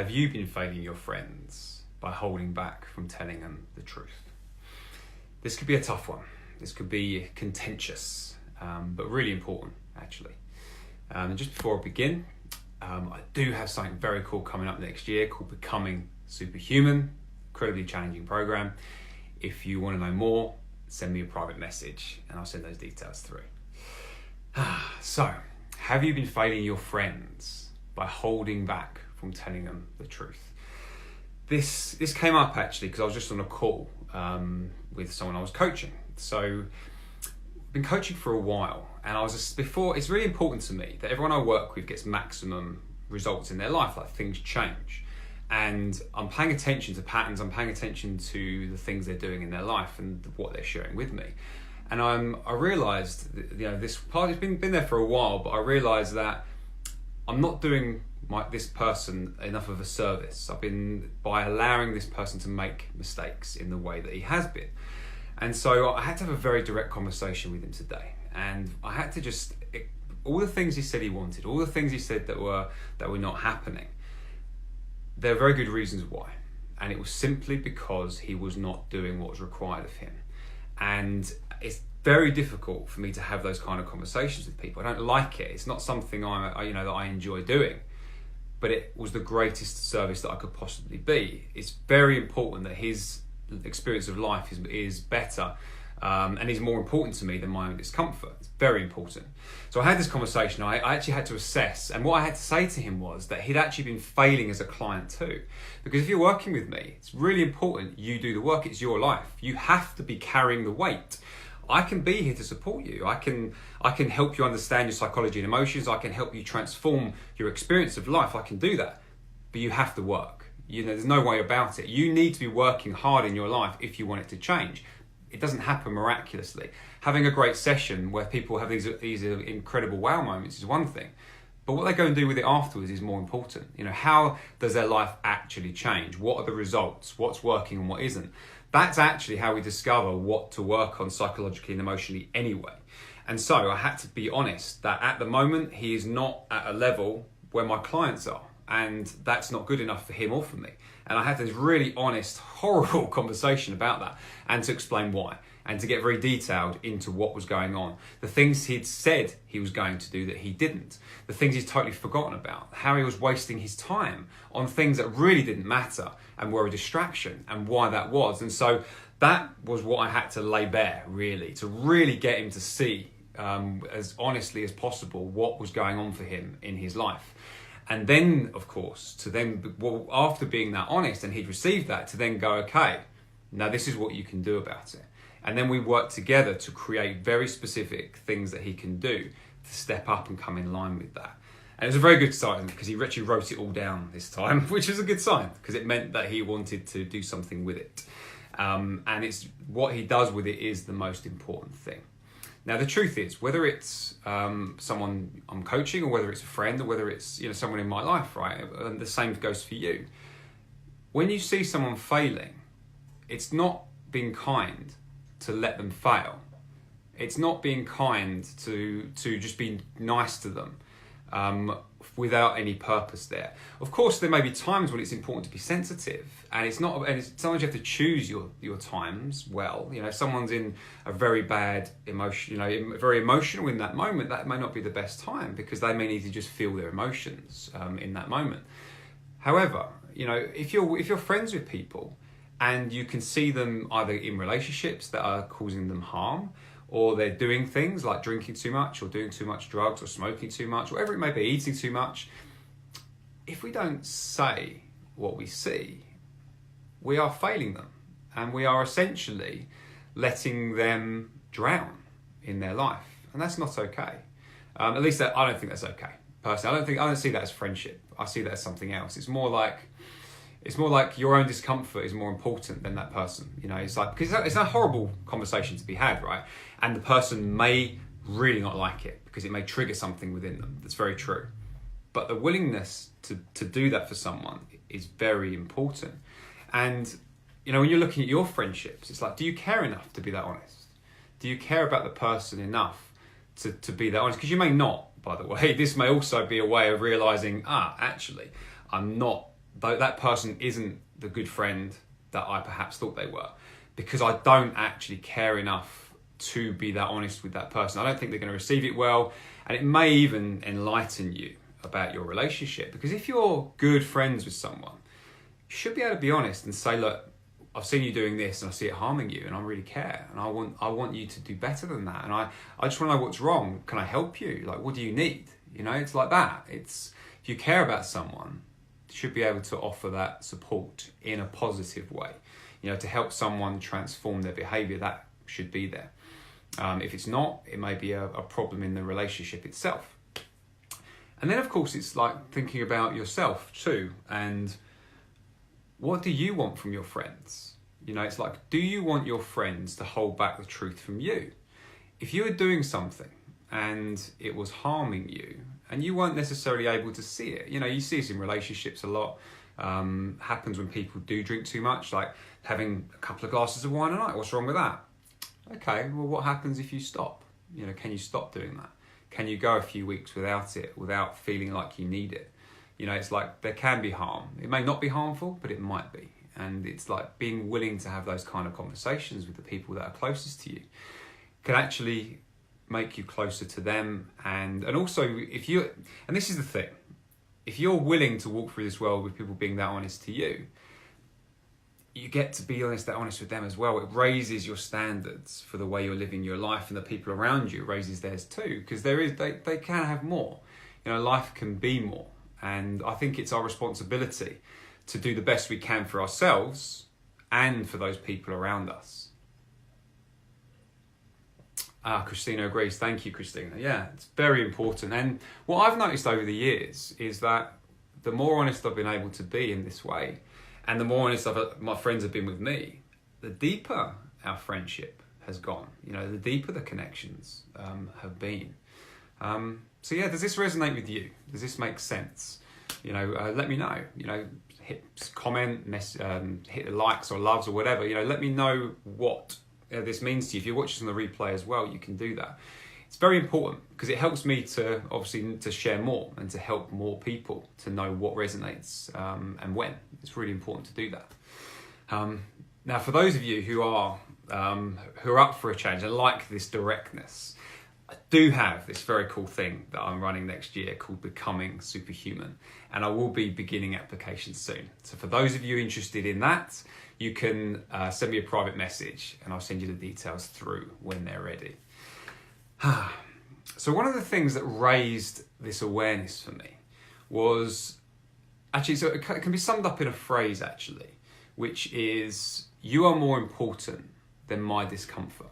Have you been failing your friends by holding back from telling them the truth? This could be a tough one. This could be contentious, but really important, actually. And just before I begin, I do have something very cool coming up next year called Becoming Superhuman, incredibly challenging program. If you want to know more, send me a private message and I'll send those details through. So, have you been failing your friends by holding back from telling them the truth? This came up actually because I was just on a call with someone I was coaching. So, I've been coaching for a while, and it's really important to me that everyone I work with gets maximum results in their life, like things change. And I'm paying attention to patterns, I'm paying attention to the things they're doing in their life and what they're sharing with me. And I realised, this part has been there for a while, but I realised that I'm not doing this person enough of a service. By allowing this person to make mistakes in the way that he has been. And so I had to have a very direct conversation with him today. And I had to all the things he said he wanted, all the things he said that were not happening, there are very good reasons why. And it was simply because he was not doing what was required of him. And it's very difficult for me to have those kind of conversations with people. I don't like it. It's not something that I enjoy doing. But it was the greatest service that I could possibly be. It's very important that his experience of life is better and is more important to me than my own discomfort. It's very important. So I had this conversation. I actually had to assess, and what I had to say to him was that he'd actually been failing as a client too. Because if you're working with me, it's really important you do the work. It's your life. You have to be carrying the weight. I can be here to support you. I can help you understand your psychology and emotions. I can help you transform your experience of life. I can do that. But you have to work. There's no way about it. You need to be working hard in your life if you want it to change. It doesn't happen miraculously. Having a great session where people have these incredible wow moments is one thing. But what they go and do with it afterwards is more important. How does their life actually change? What are the results? What's working and what isn't? That's actually how we discover what to work on psychologically and emotionally anyway. And so I had to be honest that at the moment he is not at a level where my clients are. And that's not good enough for him or for me. And I had this really honest, horrible conversation about that and to explain why and to get very detailed into what was going on. The things he'd said he was going to do that he didn't. The things he's totally forgotten about. How he was wasting his time on things that really didn't matter and were a distraction and why that was. And so that was what I had to lay bare, really, to really get him to see as honestly as possible what was going on for him in his life. And then, of course, after being that honest and he'd received that, to then go, okay, now this is what you can do about it. And then we worked together to create very specific things that he can do to step up and come in line with that. And it was a very good sign because he actually wrote it all down this time, which is a good sign because it meant that he wanted to do something with it. And it's what he does with it is the most important thing. Now, the truth is, whether it's someone I'm coaching or whether it's a friend or whether it's someone in my life, right? And the same goes for you. When you see someone failing, it's not being kind to let them fail. It's not being kind to just be nice to them without any purpose there. Of course, there may be times when it's important to be sensitive, and sometimes you have to choose your times well. If someone's in a very bad emotion, very emotional in that moment, that may not be the best time because they may need to just feel their emotions in that moment. However, if you're friends with people and you can see them either in relationships that are causing them harm, or they're doing things like drinking too much or doing too much drugs or smoking too much, whatever it may be, eating too much, if we don't say what we see, we are failing them and we are essentially letting them drown in their life. And that's not okay. At least I don't think that's okay. Personally, I don't see that as friendship. I see that as something else. It's more like your own discomfort is more important than that person. It's like, because it's a horrible conversation to be had, right? And the person may really not like it because it may trigger something within them. That's very true. But the willingness to do that for someone is very important. And, when you're looking at your friendships, it's like, do you care enough to be that honest? Do you care about the person enough to be that honest? Because you may not, by the way. This may also be a way of realizing, actually, I'm not though that person isn't the good friend that I perhaps thought they were, because I don't actually care enough to be that honest with that person. I don't think they're going to receive it well, and it may even enlighten you about your relationship, because if you're good friends with someone, you should be able to be honest and say, look, I've seen you doing this and I see it harming you, and I really care, and I want you to do better than that, and I just want to know what's wrong. Can I help you? Like, what do you need? You know, it's like that. It's, if you care about someone, you should be able to offer that support in a positive way, you know, to help someone transform their behavior. That should be there. If it's not, it may be a problem in the relationship itself. And then, of course, it's like thinking about yourself too, and what do you want from your friends? You know, it's like, do you want your friends to hold back the truth from you? If you were doing something and it was harming you and you weren't necessarily able to see it, you know, you see this in relationships a lot. Happens when people do drink too much, like having a couple of glasses of wine a night. What's wrong with that? Okay, well, what happens if you stop? You know, can you stop doing that? Can you go a few weeks without it, without feeling like you need it? You know, it's like there can be harm. It may not be harmful, but it might be. And it's like being willing to have those kind of conversations with the people that are closest to you can actually make you closer to them. And also, if you, and this is the thing, if you're willing to walk through this world with people being that honest to you, you get to be honest, that honest with them as well. It raises your standards for the way you're living your life, and the people around you raises theirs too, because they can have more. You know, life can be more. And I think it's our responsibility to do the best we can for ourselves and for those people around us. Christina agrees. Thank you, Christina. Yeah, it's very important. And what I've noticed over the years is that the more honest I've been able to be in this way, and the more honest my friends have been with me, the deeper our friendship has gone. You know, the deeper the connections have been. So yeah, does this resonate with you? Does this make sense? You know, let me know. You know, hit comment, hit the likes or loves or whatever. You know, let me know what this means to you. If you're watching on the replay as well, you can do that. It's very important because it helps me to obviously to share more and to help more people to know what resonates and when. It's really important to do that. Now, for those of you who are up for a change and like this directness, I do have this very cool thing that I'm running next year called Becoming Superhuman, and I will be beginning applications soon. So for those of you interested in that, you can send me a private message and I'll send you the details through when they're ready. So one of the things that raised this awareness for me was actually, so it can be summed up in a phrase actually, which is, you are more important than my discomfort.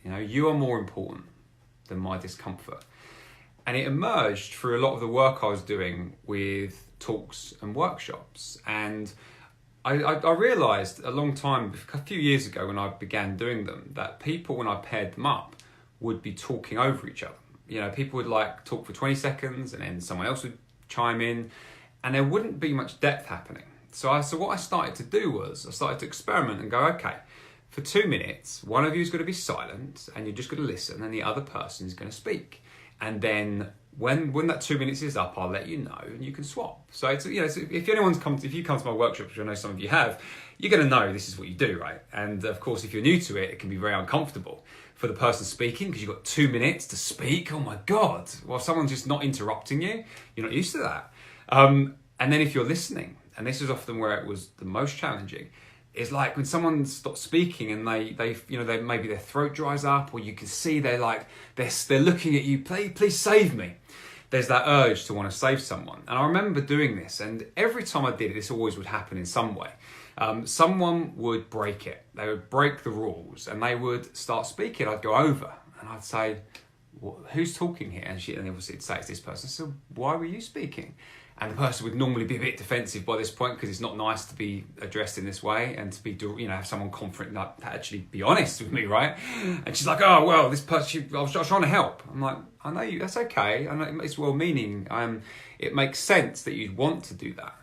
You know, you are more important than my discomfort. And it emerged through a lot of the work I was doing with talks and workshops. And I realized a few years ago when I began doing them, that people, when I paired them up, would be talking over each other. You know, people would like talk for 20 seconds and then someone else would chime in, and there wouldn't be much depth happening. So what I started to do was I started to experiment and go, okay, for 2 minutes, one of you is going to be silent and you're just going to listen, and the other person is going to speak. And then when that 2 minutes is up, I'll let you know and you can swap. So it's, you know, so if you come to my workshop, which I know some of you have, you're going to know this is what you do, right? And of course, if you're new to it, it can be very uncomfortable for the person speaking because you've got 2 minutes to speak. Oh my God. Well, someone's just not interrupting you. You're not used to that. And then if you're listening, and this is often where it was the most challenging, is like when someone stops speaking and they maybe their throat dries up, or you can see they're looking at you, please save me. There's that urge to want to save someone. And I remember doing this, and every time I did it, this always would happen in some way. Someone would break it. They would break the rules and they would start speaking. I'd go over and I'd say, well, who's talking here? And obviously it'd say it's this person. So why were you speaking? And the person would normally be a bit defensive by this point because it's not nice to be addressed in this way and to be, have someone confident, like, to actually be honest with me, right? And she's like, oh, well, this person, I was trying to help. I'm like, I know you, that's okay. I know it's well-meaning. It makes sense that you'd want to do that,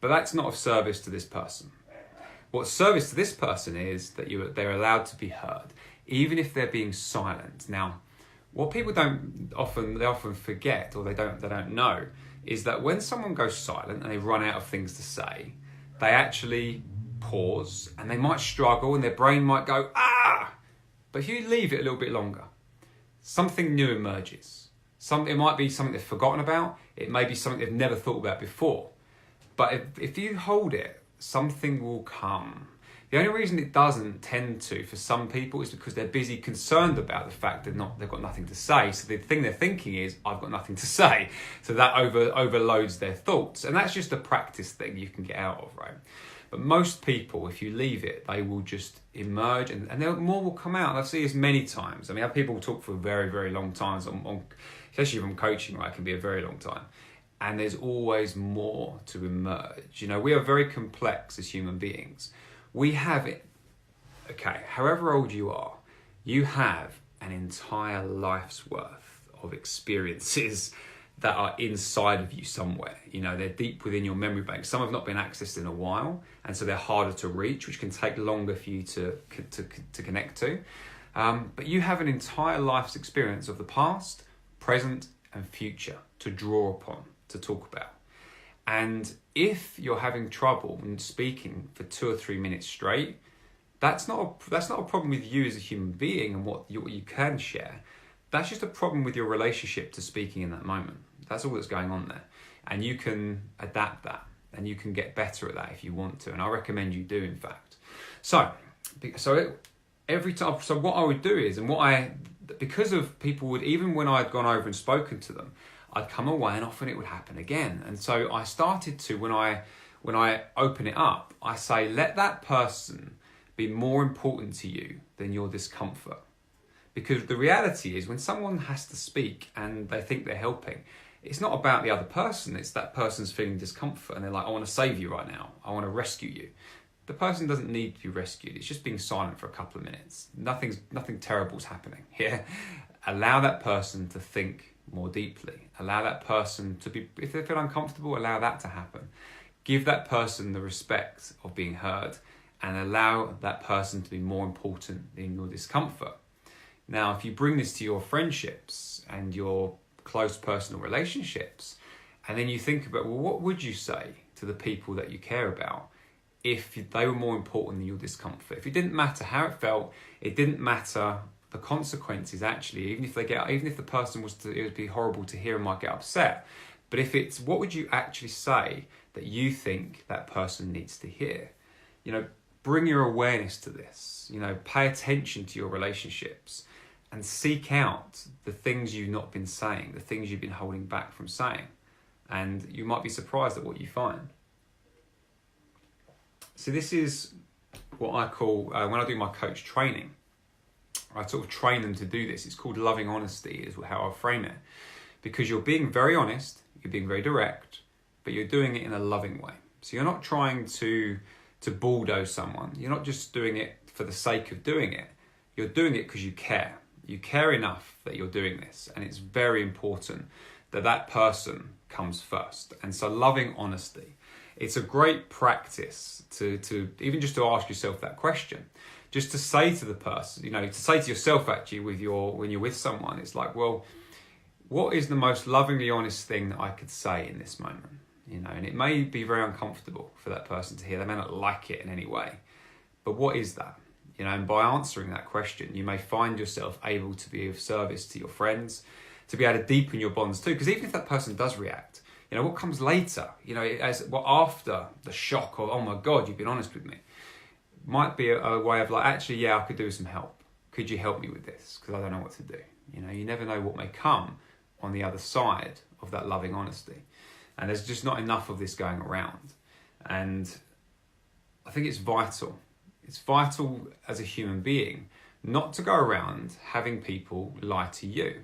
but that's not of service to this person. What service to this person is that they're allowed to be heard, even if they're being silent. Now, what people often forget, or they don't know, is that when someone goes silent and they run out of things to say, they actually pause and they might struggle and their brain might go, ah! But if you leave it a little bit longer, something new emerges. It might be something they've forgotten about. It may be something they've never thought about before. But if you hold it, something will come. The only reason it doesn't tend to for some people is because they're busy concerned about the fact they've got nothing to say. So the thing they're thinking is, I've got nothing to say. So that overloads their thoughts. And that's just a practice thing you can get out of, right? But most people, if you leave it, they will just emerge and more will come out. And I've seen this many times. I mean, I have people talk for very, very long times, especially from coaching, right? It can be a very long time. And there's always more to emerge. You know, we are very complex as human beings. We have it, okay, however old you are, you have an entire life's worth of experiences that are inside of you somewhere. You know, they're deep within your memory bank. Some have not been accessed in a while, and so they're harder to reach, which can take longer for you to connect to. But you have an entire life's experience of the past, present, and future to draw upon, to talk about. And if you're having trouble in speaking for 2 or 3 minutes straight, that's not a problem with you as a human being and what you can share. That's just a problem with your relationship to speaking in that moment. That's all that's going on there. And you can adapt that and you can get better at that if you want to. And I recommend you do, in fact. So every time, so what I would do is, because of people would, even when I'd gone over and spoken to them, I'd come away and often it would happen again. And so I started to, when I open it up, I say, let that person be more important to you than your discomfort. Because the reality is, when someone has to speak and they think they're helping, it's not about the other person, it's that person's feeling discomfort and they're like, I want to save you right now, I want to rescue you. The person doesn't need to be rescued, it's just being silent for a couple of minutes. Nothing terrible's happening here. Allow that person to think more deeply. Allow that person to be, if they feel uncomfortable, allow that to happen. Give that person the respect of being heard and allow that person to be more important than your discomfort. Now, if you bring this to your friendships and your close personal relationships, and then you think about, well, what would you say to the people that you care about if they were more important than your discomfort? If it didn't matter how it felt, it didn't matter the consequences actually, even if the person it would be horrible to hear and might get upset. But if it's, what would you actually say that you think that person needs to hear? You know, bring your awareness to this, you know, pay attention to your relationships and seek out the things you've not been saying, the things you've been holding back from saying. And you might be surprised at what you find. So this is what I call, when I do my coach training, I sort of train them to do this. It's called loving honesty is how I frame it. Because you're being very honest, you're being very direct, but you're doing it in a loving way. So you're not trying to bulldoze someone. You're not just doing it for the sake of doing it. You're doing it because you care. You care enough that you're doing this. And it's very important that that person comes first. And so loving honesty. It's a great practice to even just to ask yourself that question. Just to say to the person, you know, to say to yourself actually when you're with someone, it's like, well, what is the most lovingly honest thing that I could say in this moment? You know, and it may be very uncomfortable for that person to hear. They may not like it in any way. But what is that? You know, and by answering that question, you may find yourself able to be of service to your friends, to be able to deepen your bonds too. Because even if that person does react, you know, what comes later, you know, after the shock of, oh my God, you've been honest with me, might be a way of like, actually, yeah, I could do with some help. Could you help me with this? Because I don't know what to do. You know, you never know what may come on the other side of that loving honesty. And there's just not enough of this going around. And I think it's vital. It's vital as a human being not to go around having people lie to you.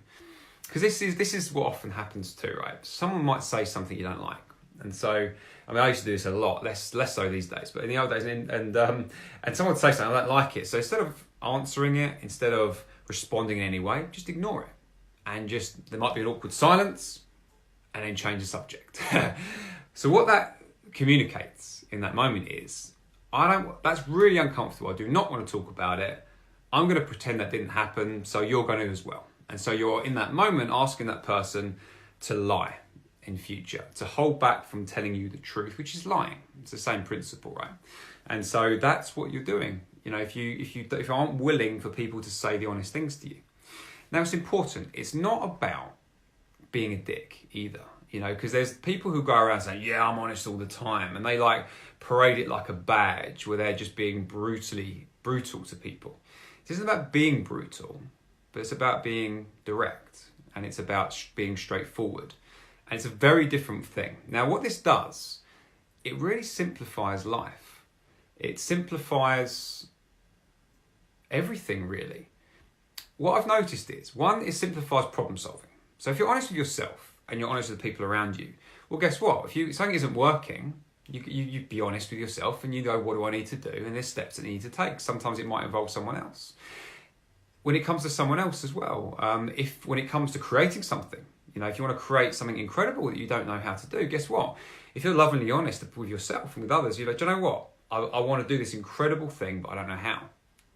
Because this is what often happens too, right? Someone might say something you don't like. And so, I mean, I used to do this a lot, less so these days, but in the old days, and someone would say something, I don't like it. So instead of answering it, instead of responding in any way, just ignore it. And just, there might be an awkward silence, and then change the subject. So what that communicates in that moment is, that's really uncomfortable. I do not want to talk about it. I'm going to pretend that didn't happen, so you're going to as well. And so you're in that moment asking that person to lie in future, to hold back from telling you the truth, which is lying. It's the same principle, right? And so that's what you're doing. You know, if you aren't willing for people to say the honest things to you. Now, it's important. It's not about being a dick either, you know, because there's people who go around saying, yeah, I'm honest all the time, and they like parade it like a badge where they're just being brutal to people. It isn't about being brutal, but it's about being direct, and it's about being straightforward. And it's a very different thing. Now, what this does, it really simplifies life. It simplifies everything, really. What I've noticed is, one, it simplifies problem solving. So if you're honest with yourself and you're honest with the people around you, well, guess what? If something isn't working, you be honest with yourself and you know, what do I need to do? And there's steps that I need to take. Sometimes it might involve someone else. When it comes to someone else as well, when it comes to creating something, you know, if you want to create something incredible that you don't know how to do, guess what? If you're lovingly honest with yourself and with others, you're like, do you know what? I want to do this incredible thing, but I don't know how.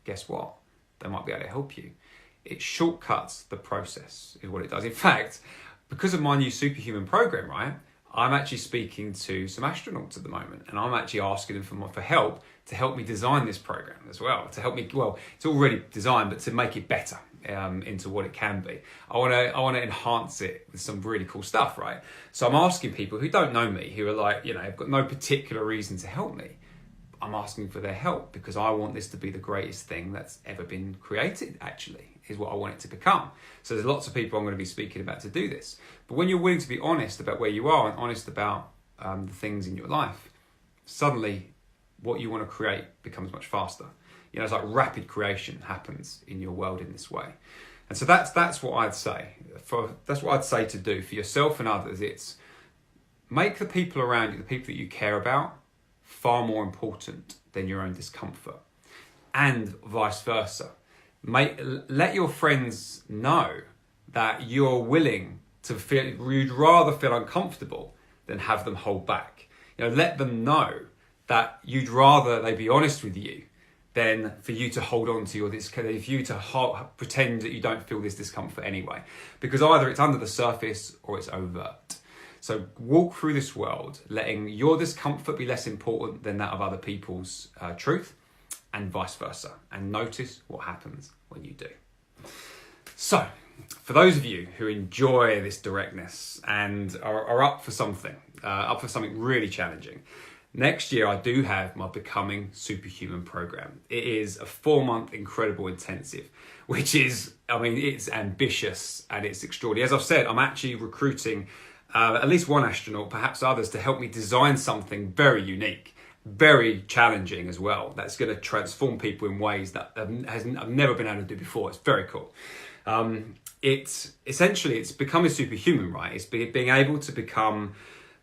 Guess what? They might be able to help you. It shortcuts the process, is what it does. In fact, because of my new Superhuman program, right, I'm actually speaking to some astronauts at the moment, and I'm actually asking them for help to help me design this program as well. To help me, well, it's already designed, but to make it better into what it can be. I want to enhance it with some really cool stuff, right? So I'm asking people who don't know me, who are like, you know, have got no particular reason to help me. I'm asking for their help because I want this to be the greatest thing that's ever been created, actually, is what I want it to become. So there's lots of people I'm going to be speaking about to do this. But when you're willing to be honest about where you are and honest about the things in your life, suddenly what you want to create becomes much faster. You know, it's like rapid creation happens in your world in this way. And so that's what I'd say. That's what I'd say to do for yourself and others. It's make the people around you, the people that you care about, far more important than your own discomfort, and vice versa. Let your friends know that you're willing to feel, you'd rather feel uncomfortable than have them hold back. You know, let them know that you'd rather they be honest with you than for you to hold on to your discomfort, for you to pretend that you don't feel this discomfort anyway, because either it's under the surface or it's overt. So walk through this world, letting your discomfort be less important than that of other people's truth, and vice versa. And notice what happens when you do. So, for those of you who enjoy this directness and are up for something really challenging, next year I do have my Becoming Superhuman program. It is a 4-month incredible intensive, which is, I mean, it's ambitious and it's extraordinary. As I've said, I'm actually recruiting at least one astronaut, perhaps others, to help me design something very unique, very challenging as well. That's going to transform people in ways that I've never been able to do before. It's very cool. It's becoming superhuman, right? It's being able to become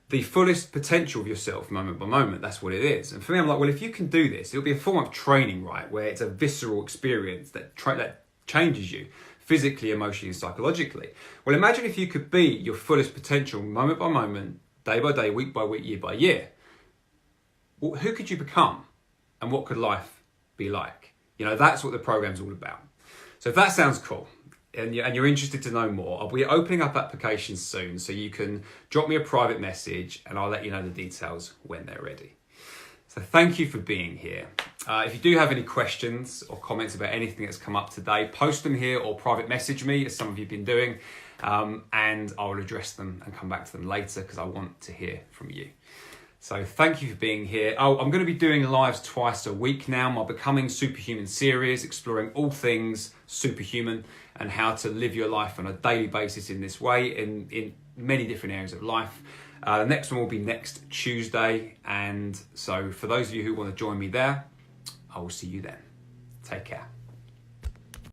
the fullest potential of yourself moment by moment. That's what it is. And for me, I'm like, well, if you can do this, it'll be a form of training, right? Where it's a visceral experience that changes you physically, emotionally, and psychologically. Well, imagine if you could be your fullest potential moment by moment, day by day, week by week, year by year. Well, who could you become? And what could life be like? You know, that's what the program's all about. So if that sounds cool, and you're interested to know more, I'll be opening up applications soon, so you can drop me a private message and I'll let you know the details when they're ready. So thank you for being here. If you do have any questions or comments about anything that's come up today, post them here or private message me, as some of you have been doing, and I'll address them and come back to them later because I want to hear from you. So thank you for being here. Oh, I'm going to be doing lives twice a week now. My Becoming Superhuman series, exploring all things superhuman and how to live your life on a daily basis in this way in many different areas of life. The next one will be next Tuesday. And so for those of you who want to join me there, I will see you then. Take care.